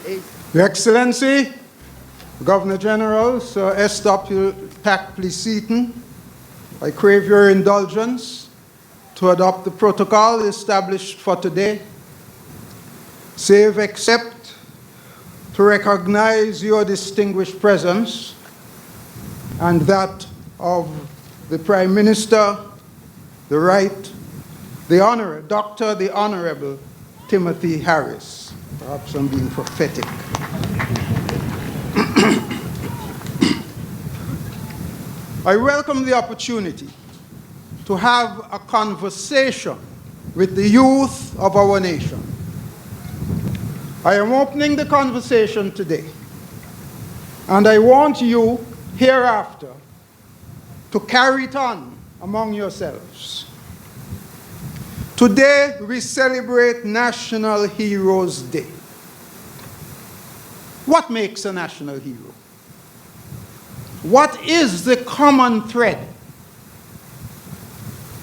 Your Excellency, Governor General, Sir S.W. Pack, please seaton. I crave your indulgence to adopt the protocol established for today, save except to recognize your distinguished presence and that of the Prime Minister, the Right, the Honorable Timothy Harris. Perhaps I'm being prophetic. I welcome the opportunity to have a conversation with the youth of our nation. I am opening the conversation today, and I want you hereafter to carry it on among yourselves. Today we celebrate National Heroes Day. What makes a national hero? What is the common thread?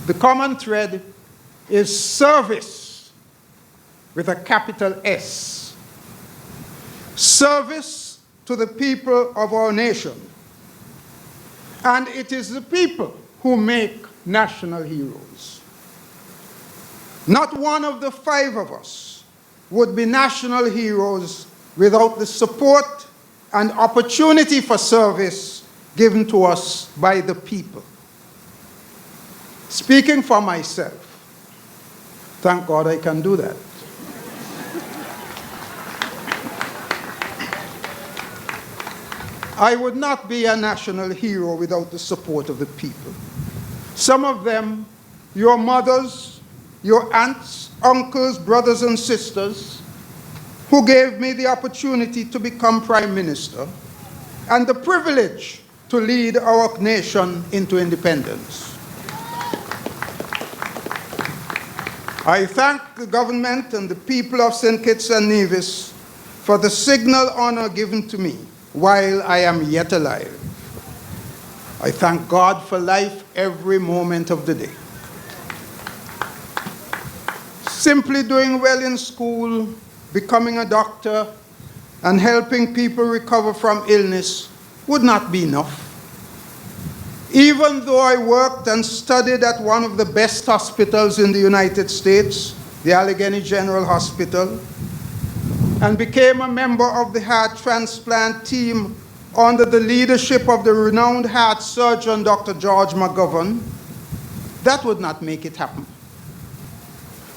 The common thread is service with a capital S. Service to the people of our nation. And it is the people who make national heroes. Not one of the 5 of us would be national heroes without the support and opportunity for service given to us by the people. Speaking for myself, thank God I can do that. I would not be a national hero without the support of the people. Some of them, your mothers, your aunts, uncles, brothers and sisters, who gave me the opportunity to become Prime Minister and the privilege to lead our nation into independence. I thank the government and the people of St. Kitts and Nevis for the signal honor given to me while I am yet alive. I thank God for life every moment of the day. Simply doing well in school, becoming a doctor, and helping people recover from illness would not be enough. Even though I worked and studied at one of the best hospitals in the United States, the Allegheny General Hospital, and became a member of the heart transplant team under the leadership of the renowned heart surgeon, Dr. George McGovern, that would not make it happen.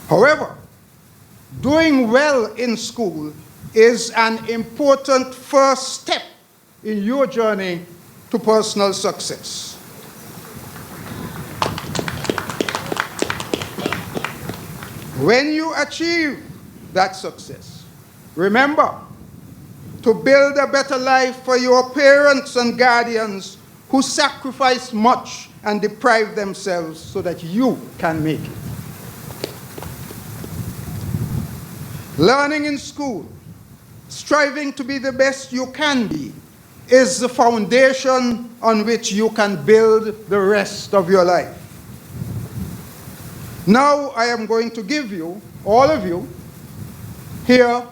However, doing well in school is an important first step in your journey to personal success. When you achieve that success, remember to build a better life for your parents and guardians who sacrifice much and deprive themselves so that you can make it. Learning in school, striving to be the best you can be, is the foundation on which you can build the rest of your life. Now I am going to give you, all of you, here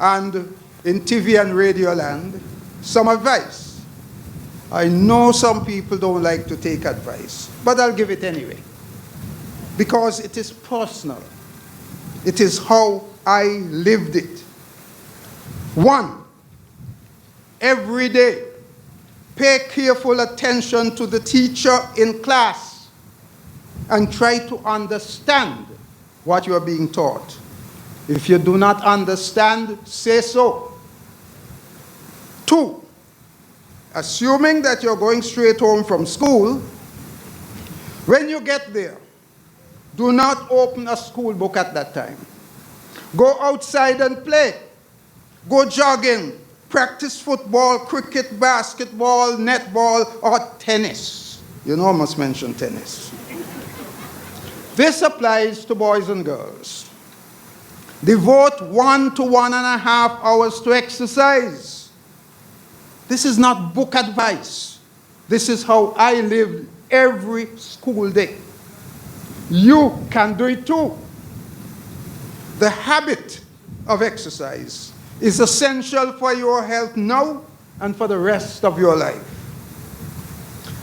and in TV and radio land, some advice. I know some people don't like to take advice, but I'll give it anyway, because it is personal. It is how I lived it. 1, every day, pay careful attention to the teacher in class and try to understand what you are being taught. If you do not understand, say so. 2, assuming that you're going straight home from school, when you get there, do not open a school book at that time. Go outside and play. Go jogging, practice football, cricket, basketball, netball, or tennis. You know I must mention tennis. This applies to boys and girls. Devote 1 to 1.5 hours to exercise. This is not book advice. This is how I lived every school day. You can do it too. The habit of exercise is essential for your health now and for the rest of your life.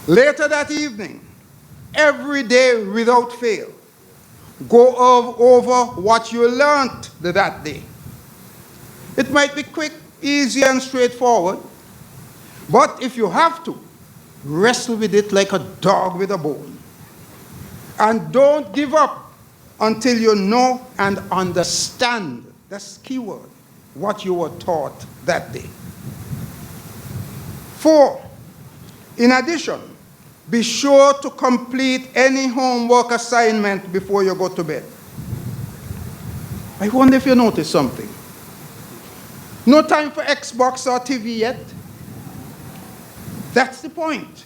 Later that evening, every day without fail, go over what you learned that day. It might be quick, easy, and straightforward, but if you have to, wrestle with it like a dog with a bone. And don't give up until you know and understand, that's the key word, what you were taught that day. 4, in addition, be sure to complete any homework assignment before you go to bed. I wonder if you noticed something. No time for Xbox or TV yet? That's the point.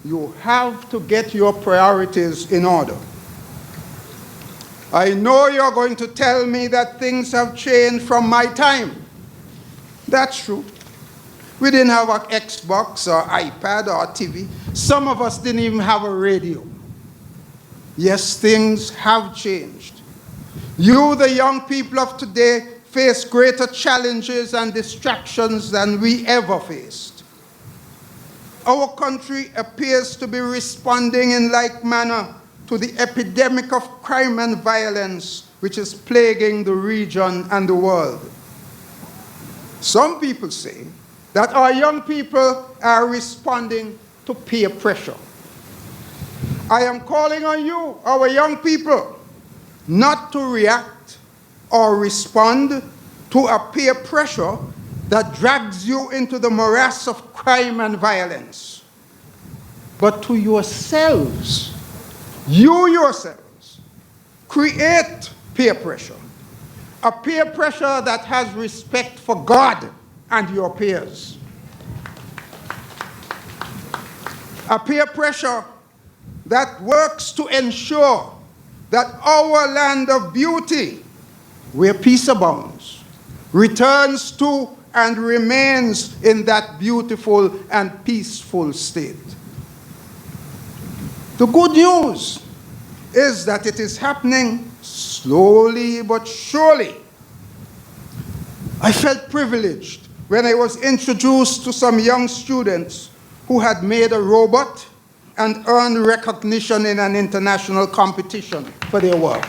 You have to get your priorities in order. I know you're going to tell me that things have changed from my time. That's true. We didn't have an Xbox or iPad or TV. Some of us didn't even have a radio. Yes, things have changed. You, the young people of today, face greater challenges and distractions than we ever faced. Our country appears to be responding in like manner to the epidemic of crime and violence which is plaguing the region and the world. Some people say that our young people are responding to peer pressure. I am calling on you, our young people, not to react or respond to a peer pressure that drags you into the morass of crime and violence, but to yourselves. You yourselves create peer pressure, a peer pressure that has respect for God and your peers, a peer pressure that works to ensure that our land of beauty, where peace abounds, returns to and remains in that beautiful and peaceful state. The good news is that it is happening slowly but surely. I felt privileged when I was introduced to some young students who had made a robot and earned recognition in an international competition for their work.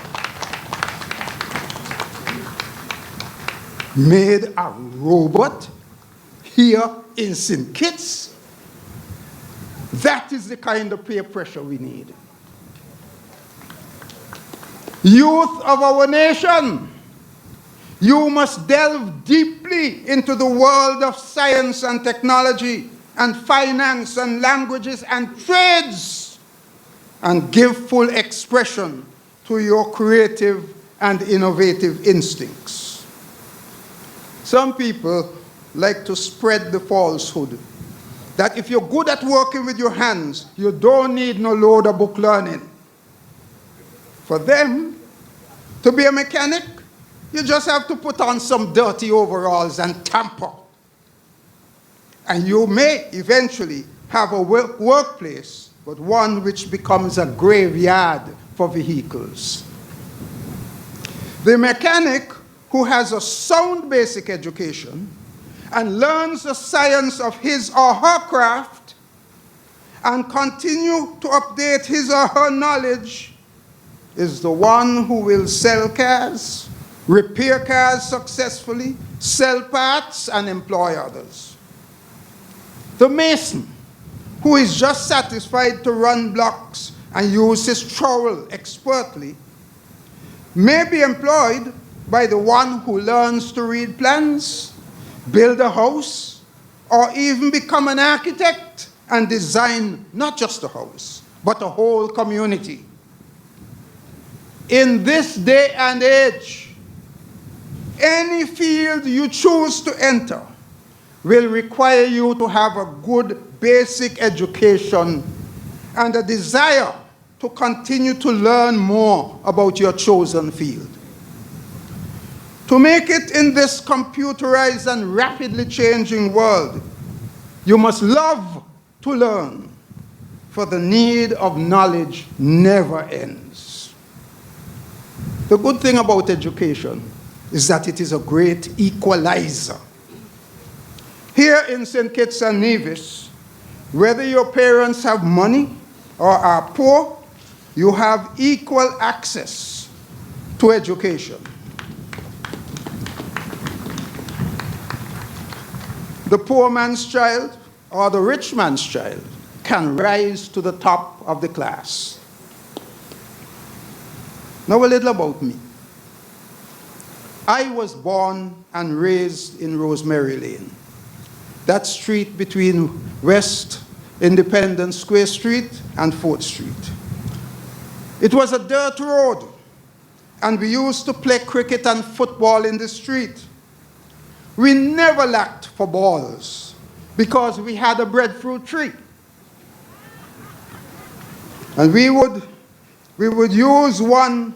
Made a robot here in St. Kitts? That is the kind of peer pressure we need. Youth of our nation, you must delve deeply into the world of science and technology and finance and languages and trades and give full expression to your creative and innovative instincts. Some people like to spread the falsehood that if you're good at working with your hands, you don't need no load of book learning. For them, to be a mechanic, you just have to put on some dirty overalls and tamper. And you may eventually have a workplace, but one which becomes a graveyard for vehicles. The mechanic who has a sound basic education and learns the science of his or her craft and continue to update his or her knowledge is the one who will sell cars, repair cars successfully, sell parts, and employ others. The mason, who is just satisfied to run blocks and use his trowel expertly, may be employed by the one who learns to read plans, build a house, or even become an architect and design not just a house, but a whole community. In this day and age, any field you choose to enter will require you to have a good basic education and a desire to continue to learn more about your chosen field. To make it in this computerized and rapidly changing world, you must love to learn, for the need of knowledge never ends. The good thing about education is that it is a great equalizer. Here in St. Kitts and Nevis, whether your parents have money or are poor, you have equal access to education. The poor man's child or the rich man's child can rise to the top of the class. Now a little about me. I was born and raised in Rosemary Lane, that street between West Independence Square Street and 4th Street. It was a dirt road, and we used to play cricket and football in the street. We never lacked for balls because we had a breadfruit tree. And we would use one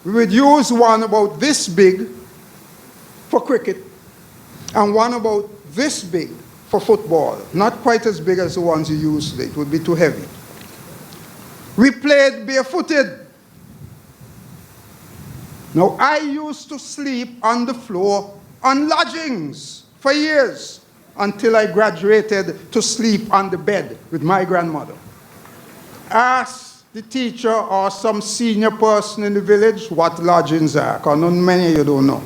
about this big for cricket and one about this big for football. Not quite as big as the ones you use today. It would be too heavy. We played barefooted. Now, I used to sleep on the floor on lodgings for years until I graduated to sleep on the bed with my grandmother. Ask the teacher or some senior person in the village what lodgings are, because not many of you don't know.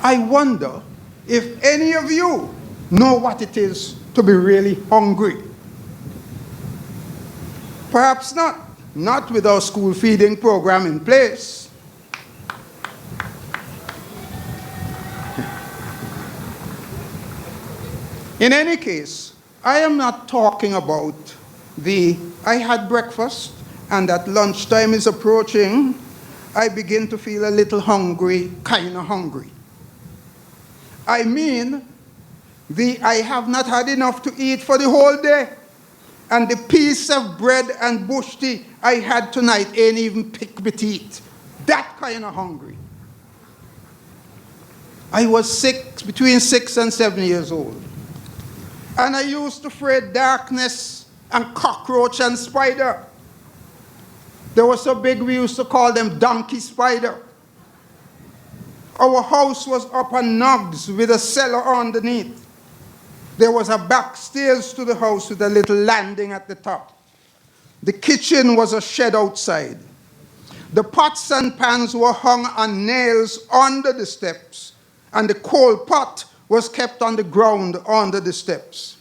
I wonder if any of you know what it is to be really hungry. Perhaps not. Not with our school feeding program in place. In any case, I am not talking about I had breakfast and that lunchtime is approaching, I begin to feel a little hungry, kind of hungry. I mean, I have not had enough to eat for the whole day. And the piece of bread and bush tea I had tonight ain't even pick my teeth. That kind of hungry. I was between 6 and 7 years old. And I used to fear darkness and cockroach and spider. They were so big we used to call them donkey spider. Our house was up on nogs with a cellar underneath. There was a back stairs to the house with a little landing at the top. The kitchen was a shed outside. The pots and pans were hung on nails under the steps, and the coal pot was kept on the ground under the steps.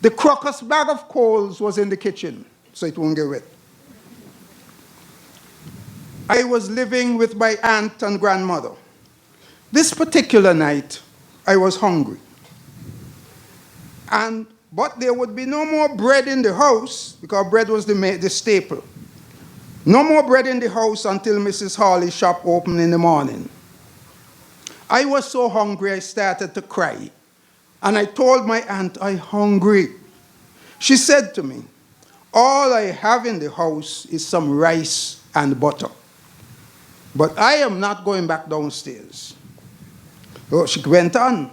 The crocus bag of coals was in the kitchen, so it won't get wet. I was living with my aunt and grandmother. This particular night, I was hungry. But there would be no more bread in the house, because bread was the staple. No more bread in the house until Mrs. Hawley's shop opened in the morning. I was so hungry I started to cry. And I told my aunt, I'm hungry. She said to me, all I have in the house is some rice and butter. But I am not going back downstairs. So she went on,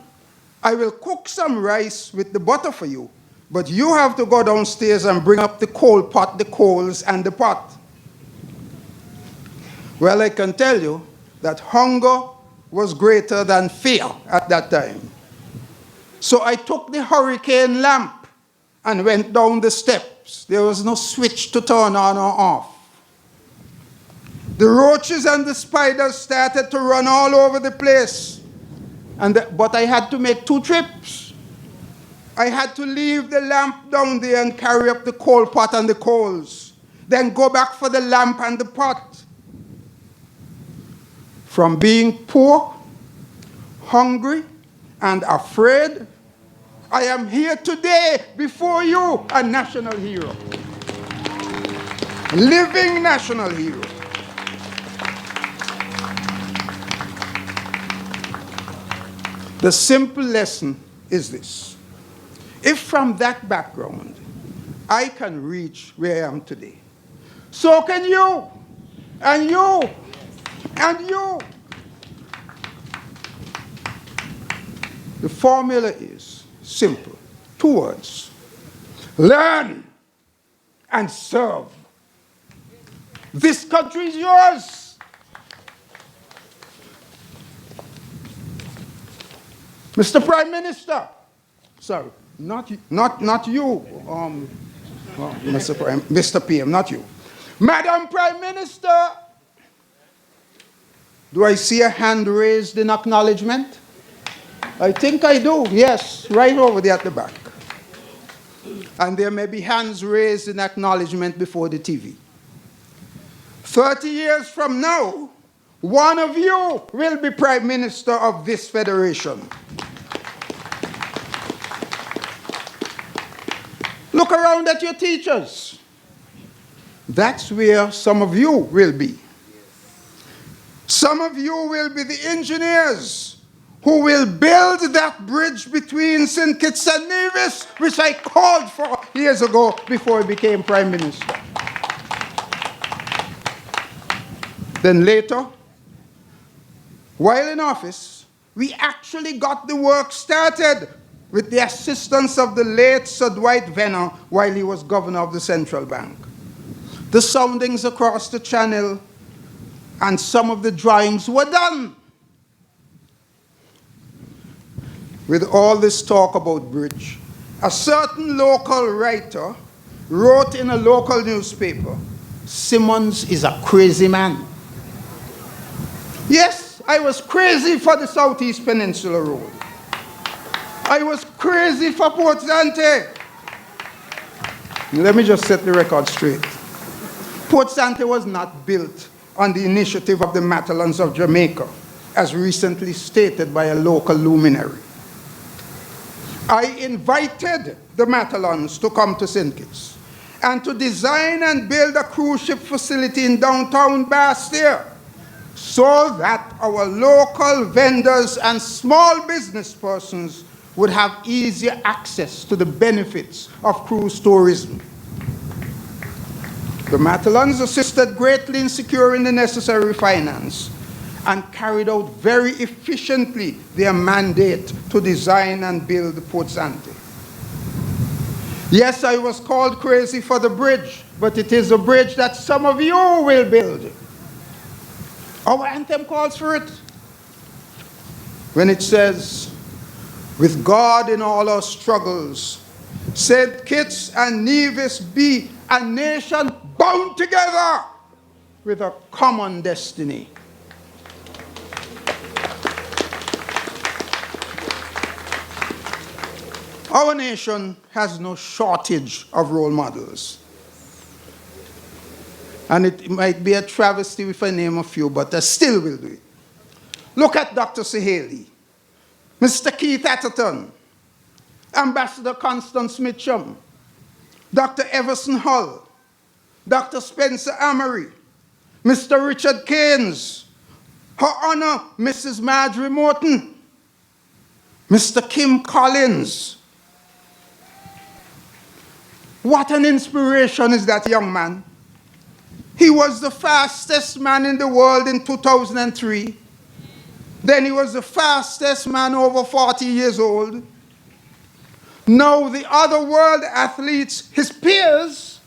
I will cook some rice with the butter for you, but you have to go downstairs and bring up the coal pot, the coals, and the pot. Well, I can tell you that hunger was greater than fear at that time. So I took the hurricane lamp and went down the steps. There was no switch to turn on or off. The roaches and the spiders started to run all over the place. But I had to make 2 trips. I had to leave the lamp down there and carry up the coal pot and the coals. Then go back for the lamp and the pot. From being poor, hungry, and afraid, I am here today before you, a national hero. Living national hero. The simple lesson is this. If from that background I can reach where I am today, so can you, and you, and you. The formula is simple. 2 words. Learn and serve. This country is yours. Mr. Prime Minister, sorry, not you, Mr. PM, not you. Madam Prime Minister, do I see a hand raised in acknowledgement? I think I do, yes, right over there at the back. And there may be hands raised in acknowledgement before the TV. 30 years from now, one of you will be Prime Minister of this federation. Look around at your teachers. That's where some of you will be. Some of you will be the engineers who will build that bridge between St. Kitts and Nevis, which I called for years ago before I became Prime Minister. Then later, while in office, we actually got the work started with the assistance of the late Sir Dwight Venner while he was governor of the Central Bank. The soundings across the channel and some of the drawings were done. With all this talk about bridge, a certain local writer wrote in a local newspaper, Simmonds is a crazy man. Yes, I was crazy for the Southeast Peninsula Road. I was crazy for Port Zante. Let me just set the record straight. Port Zante was not built on the initiative of the Matalons of Jamaica, as recently stated by a local luminary. I invited the Matalons to come to St. Kitts and to design and build a cruise ship facility in downtown Bastia so that our local vendors and small business persons would have easier access to the benefits of cruise tourism. The Matalons assisted greatly in securing the necessary finance and carried out very efficiently their mandate to design and build Port Zante. Yes, I was called crazy for the bridge, but it is a bridge that some of you will build. Our anthem calls for it. When it says, with God in all our struggles, St. Kitts and Nevis be a nation bound together with a common destiny. Our nation has no shortage of role models. And it might be a travesty if I name a few, but I still will do it. Look at Dr. Saheli, Mr. Keith Atherton, Ambassador Constance Mitchum, Dr. Everson Hull, Dr. Spencer Amory, Mr. Richard Keynes, Her Honor Mrs. Marjorie Morton, Mr. Kim Collins. What an inspiration is that young man. He was the fastest man in the world in 2003. Then he was the fastest man over 40 years old. Now the other world athletes, his peers,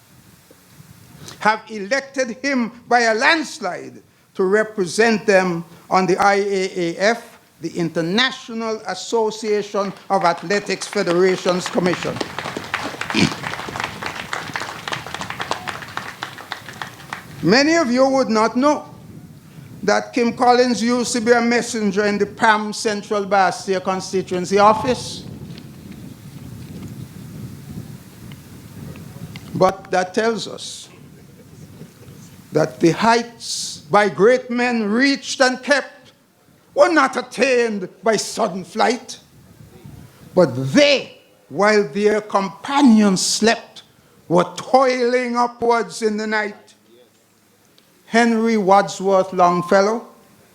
have elected him by a landslide to represent them on the IAAF, the International Association of Athletics Federations Commission. Many of you would not know that Kim Collins used to be a messenger in the PAM Central Bastia constituency office. But that tells us that the heights by great men reached and kept were not attained by sudden flight, but they, while their companions slept, were toiling upwards in the night. Henry Wadsworth Longfellow,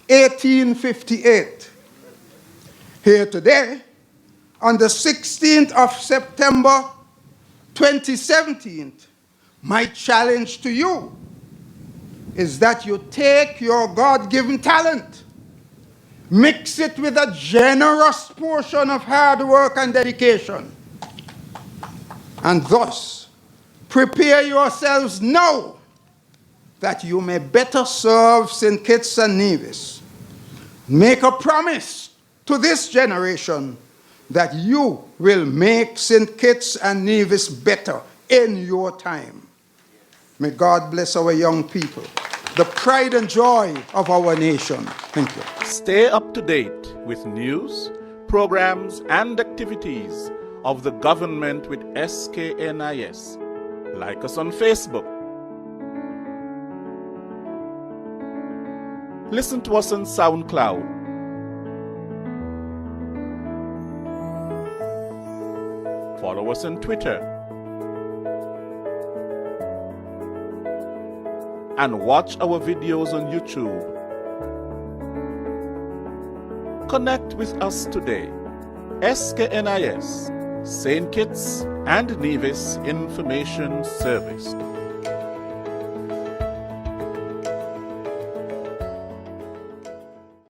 1858. Here today, on the 16th of September, 2017, my challenge to you is that you take your God-given talent, mix it with a generous portion of hard work and dedication, and thus prepare yourselves now that you may better serve St. Kitts and Nevis. Make a promise to this generation that you will make St. Kitts and Nevis better in your time. May God bless our young people, the pride and joy of our nation. Thank you. Stay up to date with news, programs, and activities of the government with SKNIS. Like us on Facebook. Listen to us on SoundCloud. Follow us on Twitter. And watch our videos on YouTube. Connect with us today. SKNIS, St. Kitts and Nevis Information Service.